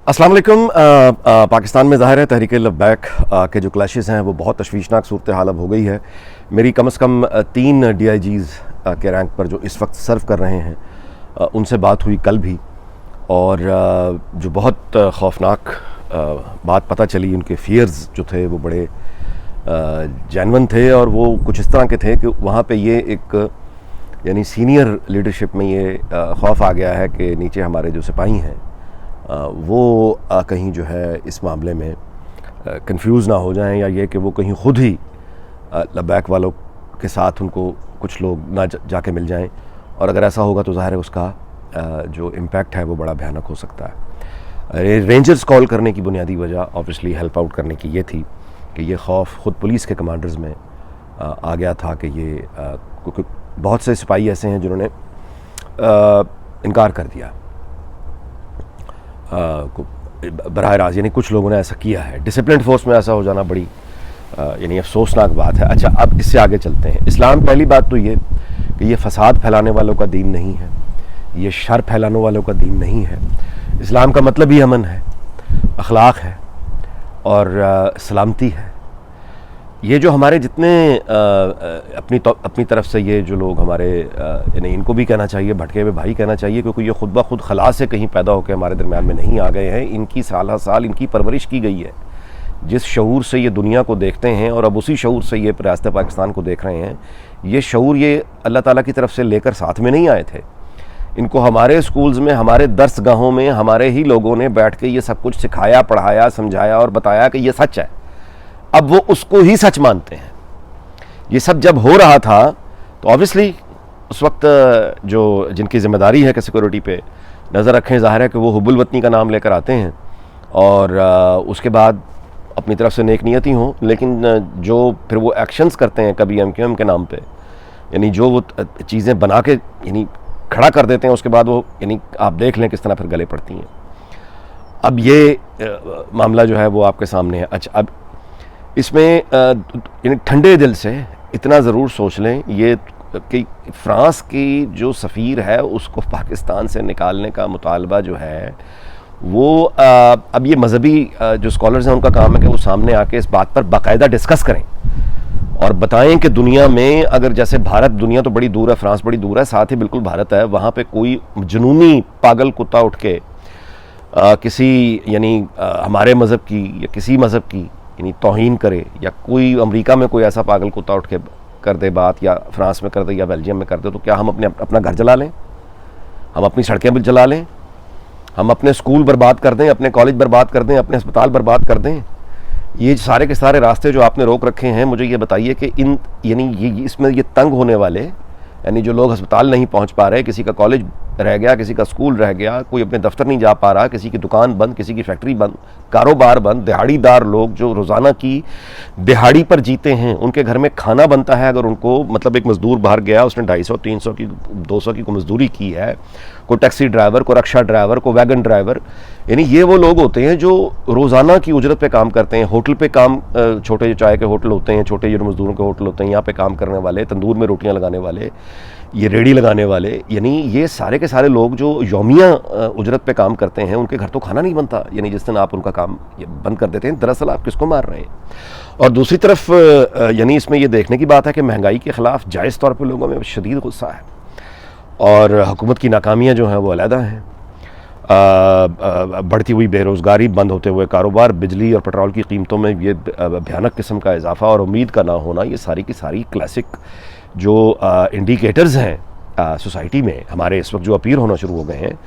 अस्सलाम वालेकुम। पाकिस्तान में ज़ाहिर है तहरीक लब्बैक के जो क्लैशेस हैं वो बहुत तशवीशनाक सूरत हाल अब हो गई है। मेरी कम से कम 3 DIGs के रैंक पर जो इस वक्त सर्व कर रहे हैं उनसे बात हुई कल भी, और जो बहुत खौफनाक बात पता चली, उनके फियर्स जो थे वो बड़े जेन्युइन थे, और वो कुछ इस तरह के थे कि वहाँ पे ये एक यानी सीनियर लीडरशिप में ये खौफ आ गया है कि नीचे हमारे जो सिपाही हैं वो कहीं जो है इस मामले में कंफ्यूज ना हो जाएं, या ये कि वो कहीं ख़ुद ही लब्बैक वालों के साथ उनको कुछ लोग ना जाके मिल जाएं, और अगर ऐसा होगा तो ज़ाहिर है उसका जो इम्पैक्ट है वो बड़ा भयानक हो सकता है। रेंजर्स कॉल करने की बुनियादी वजह ऑब्वियसली हेल्प आउट करने की ये थी कि ये खौफ ख़ुद पुलिस के कमांडर्स में आ गया था कि ये क्योंकि बहुत से सिपाही ऐसे हैं जिन्होंने इनकार कर दिया बराह रास्त, यानी कुछ लोगों ने ऐसा किया है। डिसिप्लिन फोर्स में ऐसा हो जाना बड़ी यानी अफसोसनाक बात है। अच्छा, अब इससे आगे चलते हैं। इस्लाम, पहली बात तो ये कि ये फसाद फैलाने वालों का दीन नहीं है, ये शर फैलाने वालों का दीन नहीं है। इस्लाम का मतलब ही अमन है, अखलाक है और सलामती है। ये जो हमारे जितने अपनी तरफ से ये जो लोग हमारे यानी इनको भी कहना चाहिए, भटके हुए भाई कहना चाहिए, क्योंकि ये खुद ब खुद खला से कहीं पैदा होकर हमारे दरमियान में नहीं आ गए हैं। इनकी साल साल इनकी परवरिश की गई है। जिस शऊर से ये दुनिया को देखते हैं और अब उसी शऊर से ये रियासत पाकिस्तान को देख रहे हैं, ये शऊर ये अल्लाह ताला की तरफ से लेकर साथ में नहीं आए थे। इनको हमारे स्कूल्स में, हमारे दर्सगाहों में हमारे ही लोगों ने बैठ के ये सब कुछ सिखाया, पढ़ाया, समझाया और बताया कि ये सच है। अब वो उसको ही सच मानते हैं। ये सब जब हो रहा था तो ऑब्वियसली उस वक्त जो जिनकी ज़िम्मेदारी है कि सिक्योरिटी पे नज़र रखें, ज़ाहिर है कि वो हुब्बुल वतनी का नाम लेकर आते हैं और उसके बाद अपनी तरफ से नेक नियती हों, लेकिन जो फिर वो एक्शंस करते हैं कभी MQM के नाम पे, यानी जो वो चीज़ें बना के यानी खड़ा कर देते हैं, उसके बाद वो यानी आप देख लें किस तरह फिर गले पड़ती हैं। अब ये मामला जो है वो आपके सामने है। अच्छा, अब इसमें यानी ठंडे दिल से इतना ज़रूर सोच लें ये कि फ्रांस की जो सफ़ीर है उसको पाकिस्तान से निकालने का मुतालबा जो है वो अब ये मजहबी जो स्कॉलर्स हैं उनका काम है कि वो सामने आके इस बात पर बाकायदा डिस्कस करें और बताएं कि दुनिया में अगर जैसे भारत, दुनिया तो बड़ी दूर है, फ्रांस बड़ी दूर है, साथ ही बिल्कुल भारत है, वहाँ पे कोई जुनूनी पागल कुत्ता उठ के किसी यानी हमारे मज़हब की या किसी मज़हब की यानी तौहीन करे, या कोई अमेरिका में कोई ऐसा पागल कुत्ता उठ के कर दे बात, या फ्रांस में कर दे या बेल्जियम में कर दे, तो क्या हम अपना घर जला लें, हम अपनी सड़कें भी जला लें, हम अपने स्कूल बर्बाद कर दें, अपने कॉलेज बर्बाद कर दें, अपने अस्पताल बर्बाद कर दें? ये सारे के सारे रास्ते जो आपने रोक रखे हैं, मुझे ये बताइए कि इन यानी ये इसमें ये तंग होने वाले, यानी जो लोग अस्पताल नहीं पहुंच पा रहे, किसी का कॉलेज रह गया, किसी का स्कूल रह गया, कोई अपने दफ्तर नहीं जा पा रहा, किसी की दुकान बंद, किसी की फैक्ट्री बंद, कारोबार बंद, दिहाड़ीदार लोग जो रोज़ाना की दिहाड़ी पर जीते हैं, उनके घर में खाना बनता है। अगर उनको मतलब एक मज़दूर बाहर गया, उसने 250, 300 की, 200 की को मज़दूरी की है, कोई टैक्सी ड्राइवर, कोई रक्षा ड्राइवर, कोई वैगन ड्राइवर, यानी ये वो लोग होते हैं जो रोज़ाना की उजरत पे काम करते हैं। होटल पे काम, छोटे जो चाय के होटल होते हैं, छोटे जो मज़दूरों के होटल होते हैं, यहाँ पे काम करने वाले, तंदूर में रोटियाँ लगाने वाले, ये रेडी लगाने वाले, यानी ये सारे के सारे लोग जो यौमिया उजरत पे काम करते हैं, उनके घर तो खाना नहीं बनता। यानी जिस दिन आप उनका काम बंद कर देते हैं, दरअसल आप किसको मार रहे हैं? और दूसरी तरफ यानी इसमें ये देखने की बात है कि महंगाई के ख़िलाफ़ जायज़ तौर पर लोगों में शदीद गुस्सा है, और हुकूमत की नाकामियाँ जो हैं वो अलहदा हैं। बढ़ती हुई बेरोज़गारी, बंद होते हुए कारोबार, बिजली और पेट्रोल की कीमतों में ये भयानक किस्म का इजाफा और उम्मीद का ना होना, ये सारी की सारी क्लासिक जो इंडिकेटर्स हैं सोसाइटी में हमारे इस वक्त जो अपीयर होना शुरू हो गए हैं,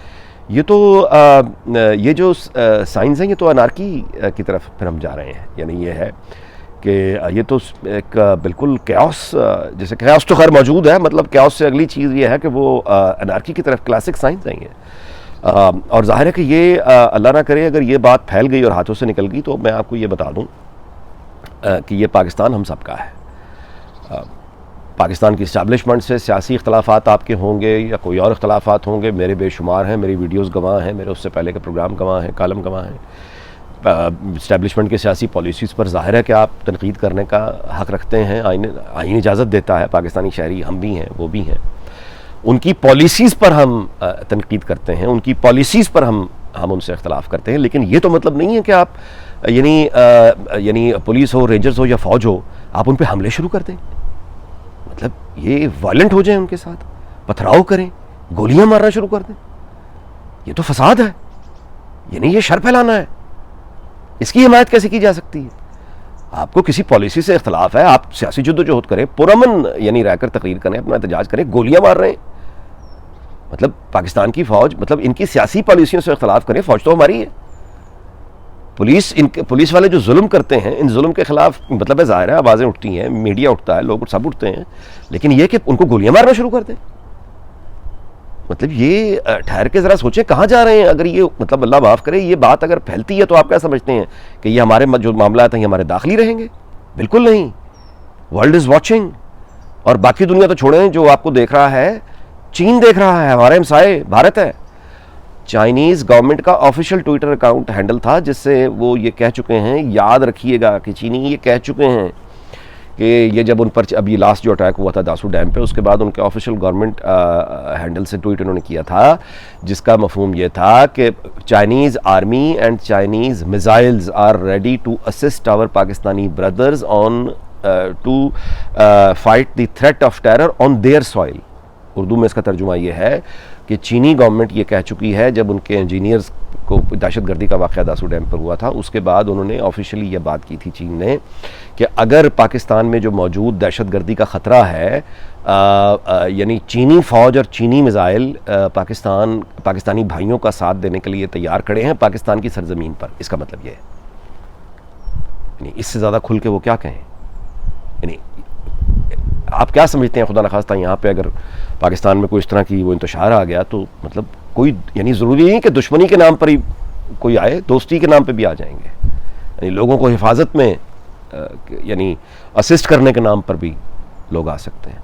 ये तो ये जो साइंस हैं, ये तो अनार्की की तरफ फिर हम जा रहे हैं। यानी ये है कि ये तो एक बिल्कुल कैओस, जैसे कैओस तो खैर मौजूद है, मतलब कैओस से अगली चीज़ ये है कि वो अनार्की की तरफ क्लासिक साइंस आई है। और जाहिर है कि ये अल्लाह ना करे अगर ये बात फैल गई और हाथों से निकल गई, तो मैं आपको ये बता दूं कि ये पाकिस्तान हम सबका है। पाकिस्तान की इस्टेब्लिशमेंट से सियासी इख्तलाफात आपके होंगे या कोई और इख्तलाफात होंगे, मेरे बेशुमार हैं, मेरी वीडियोस गवाह हैं, मेरे उससे पहले के प्रोग्राम गवाह हैं, कालम गवाह हैं। इस्टेब्लिशमेंट की सियासी पॉलिसीज़ पर ज़ाहिर है कि आप तनकीद करने का हक़ रखते हैं, आईन इजाज़त देता है, पाकिस्तानी शहरी हम भी हैं, वो भी हैं। उनकी पॉलिसीज़ पर हम तनकीद करते हैं, उनकी पॉलिसीज़ पर हम हम उनसे इख्तलाफ करते हैं, लेकिन ये तो मतलब नहीं है कि आप यानी पुलिस हो, रेंजर्स हो या फौज हो, आप उन पर हमले शुरू कर दें। मतलब ये वायलेंट हो जाए, उनके साथ पथराव करें, गोलियां मारना शुरू कर दें। ये तो फसाद है, यानी ये शर फैलाना है। इसकी हिमायत कैसे की जा सकती है? आपको किसी पॉलिसी से इख्तलाफ है, आप सियासी जद्दोजहद करें, पुरअमन यानी रहकर तकरीर करें, अपना एहतजाज करें, गोलियां मार रहे हैं। मतलब पाकिस्तान की फौज, मतलब इनकी सियासी पॉलिसियों से इख्तलाफ करें, फौज तो हमारी है। पुलिस वाले जो जुल्म करते हैं, इन जुल्म के खिलाफ मतलब है ज़ाहिर है आवाज़ें उठती हैं, मीडिया उठता है, लोग सब उठते हैं, लेकिन यह कि उनको गोलियां मारना शुरू कर दें। मतलब ये ठहर के ज़रा सोचें कहाँ जा रहे हैं। अगर ये मतलब अल्लाह माफ़ करे, ये बात अगर फैलती है तो आप क्या समझते हैं कि ये हमारे जो मामला है ये हमारे दाखिली रहेंगे? बिल्कुल नहीं। वर्ल्ड इज़ वॉचिंग, और बाकी दुनिया तो छोड़ें, जो आपको देख रहा है, चीन देख रहा है, हमारे हमसाए भारत है। चाइनीज़ गवर्नमेंट का ऑफिशियल ट्विटर अकाउंट हैंडल था जिससे वो ये कह चुके हैं, याद रखिएगा कि चीनी ये कह चुके हैं कि ये जब उन पर अभी लास्ट जो अटैक हुआ था दासू डैम पे, उसके बाद उनके ऑफिशियल गवर्नमेंट हैंडल से ट्वीट उन्होंने किया था जिसका मफहूम ये था कि Chinese army and Chinese missiles are ready to assist our Pakistani brothers on to fight the threat of terror on their soil. Urdu में इसका तर्जुमा ये है कि चीनी गवर्नमेंट ये कह चुकी है, जब उनके इंजीनियर्स को दहशतगर्दी का वाक़या दासू डैम पर हुआ था उसके बाद उन्होंने ऑफिशियली ये बात की थी चीन ने कि अगर पाकिस्तान में जो मौजूद दहशतगर्दी का ख़तरा है, यानी चीनी फ़ौज और चीनी मिसाइल पाकिस्तानी भाइयों का साथ देने के लिए तैयार खड़े हैं पाकिस्तान की सरजमीन पर। इसका मतलब ये है, यानी इससे ज़्यादा खुल के वो क्या कहें? यानी आप क्या समझते हैं, खुदा न खास्ता यहाँ पे अगर पाकिस्तान में कोई इस तरह की वो इंतशार आ गया तो मतलब कोई, यानी ज़रूरी नहीं कि दुश्मनी के नाम पर ही कोई आए, दोस्ती के नाम पे भी आ जाएंगे। यानी लोगों को हिफाजत में यानी असिस्ट करने के नाम पर भी लोग आ सकते हैं।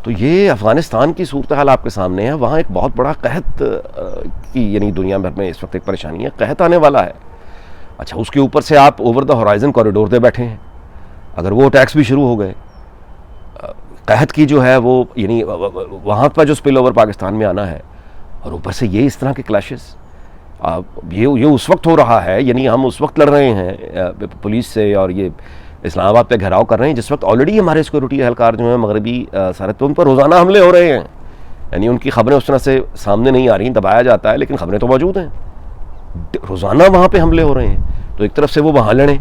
तो ये अफ़गानिस्तान की सूरत हाल आपके सामने है। वहाँ एक बहुत बड़ा कहत की यानी दुनिया भर में इस वक्त एक परेशानी है, कहत आने वाला है। अच्छा, उसके ऊपर से आप ओवर द होराइज़न कॉरिडोर दे बैठे हैं, अगर वो अटैक्स भी शुरू हो गए, कहत की जो है वो यानी वहाँ पर जो स्पिल ओवर पाकिस्तान में आना है, और ऊपर से ये इस तरह के क्लैशेस, ये उस वक्त हो रहा है, यानी हम उस वक्त लड़ रहे हैं पुलिस से और ये इस्लामाबाद पे घेराव कर रहे हैं जिस वक्त ऑलरेडी हमारे सिक्योरिटी एहलकार जो हैं मगरबी सरहद पर, उन पर रोज़ाना हमले हो रहे हैं। यानी उनकी खबरें उस तरह से सामने नहीं आ रही, दबाया जाता है, लेकिन खबरें तो मौजूद हैं, रोज़ाना वहाँ पर हमले हो रहे हैं। तो एक तरफ से वो वहाँ लड़ें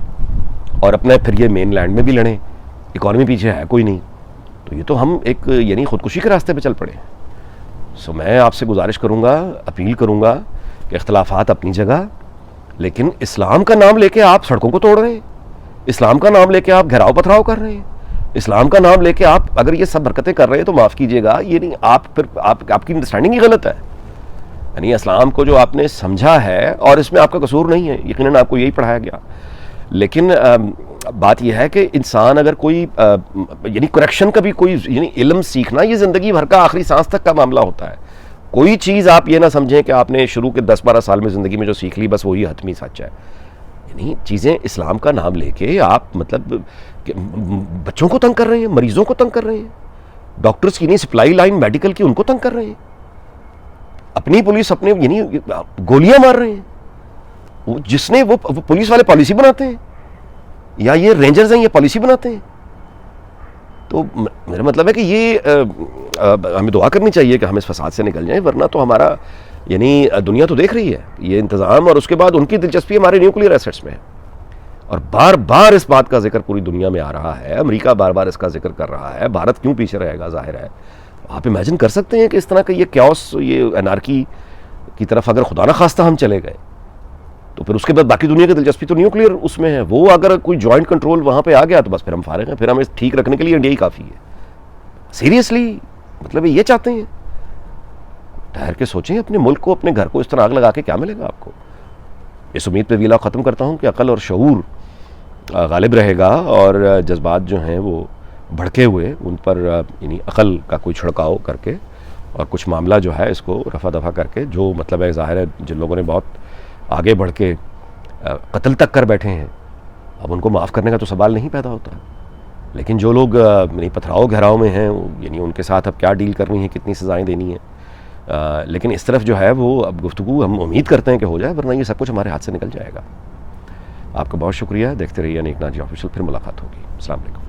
और अपने फिर ये मेन लैंड में भी लड़ें, इकॉनमी पीछे है कोई नहीं, तो ये तो हम एक यानी ख़ुदकुशी के रास्ते पे चल पड़े। सो मैं आपसे गुजारिश करूँगा, अपील करूँगा कि इख्तलाफात अपनी जगह, लेकिन इस्लाम का नाम लेके आप सड़कों को तोड़ रहे हैं, इस्लाम का नाम लेके आप घेराव पथराव कर रहे हैं, इस्लाम का नाम लेके आप अगर ये सब हरकतें कर रहे हैं तो माफ़ कीजिएगा, ये नहीं आप फिर आपकी अंडरस्टैंडिंग ही गलत है। यानी इस्लाम को जो आपने समझा है, और इसमें आपका कसूर नहीं है, यकीनन आपको यही पढ़ाया गया, लेकिन बात यह है कि इंसान अगर कोई यानी करेक्शन का भी कोई यानी इल्म सीखना ये ज़िंदगी भर का आखिरी सांस तक का मामला होता है। कोई चीज़ आप ये ना समझें कि आपने शुरू के 10-12 साल में ज़िंदगी में जो सीख ली बस वही हतमी सच है। यानी चीज़ें इस्लाम का नाम लेके आप मतलब बच्चों को तंग कर रहे हैं, मरीज़ों को तंग कर रहे हैं, डॉक्टर्स की नहीं सप्लाई लाइन मेडिकल की उनको तंग कर रहे हैं, अपनी पुलिस अपने यानी गोलियाँ मार रहे हैं। जिसने वो पुलिस वाले पॉलिसी बनाते हैं या ये रेंजर्स हैं ये पॉलिसी बनाते हैं। तो मेरा मतलब है कि ये हमें दुआ करनी चाहिए कि हम इस फसाद से निकल जाएं, वरना तो हमारा यानी दुनिया तो देख रही है ये इंतज़ाम, और उसके बाद उनकी दिलचस्पी हमारे न्यूक्लियर एसेट्स में है, और बार बार इस बात का जिक्र पूरी दुनिया में आ रहा है, अमेरिका बार बार इसका जिक्र कर रहा है, भारत क्यों पीछे रहेगा? जाहिर है आप इमेजिन कर सकते हैं कि इस तरह का ये क्याओस, ये एनार्की की तरफ अगर खुदा न खास्ता हम चले गए तो फिर उसके बाद बाकी दुनिया की दिलचस्पी तो न्यूक्लियर उसमें है। वो अगर कोई जॉइंट कंट्रोल वहाँ पे आ गया तो बस फिर हम फारिग हैं, फिर हमें ठीक रखने के लिए इंडिया ही काफ़ी है। सीरियसली मतलब ये चाहते हैं? ठहर के सोचें, अपने मुल्क को, अपने घर को इस तरह आग लगा के क्या मिलेगा आपको? इस उम्मीद पे वीला ख़त्म करता हूँ कि अक़ल और शऊर गालिब रहेगा और जज्बात जो हैं वो भड़के हुए उन पर यानी अक़ल का कोई छिड़काव करके और कुछ मामला जो है इसको रफ़ा दफ़ा करके, जो मतलब है ज़ाहिर है जिन लोगों ने बहुत आगे बढ़ के कत्ल तक कर बैठे हैं, अब उनको माफ़ करने का तो सवाल नहीं पैदा होता। लेकिन जो लोग नहीं पथराव घेराव में हैं, यानी उनके साथ अब क्या डील करनी है, कितनी सज़ाएं देनी है, लेकिन इस तरफ जो है वो अब गुफ्तगू हम उम्मीद करते हैं कि हो जाए, वरना ये सब कुछ हमारे हाथ से निकल जाएगा। आपका बहुत शुक्रिया, देखते रहिए अनीक नाजी ऑफिशियल, फिर मुलाकात होगी। अस्सलाम वालेकुम।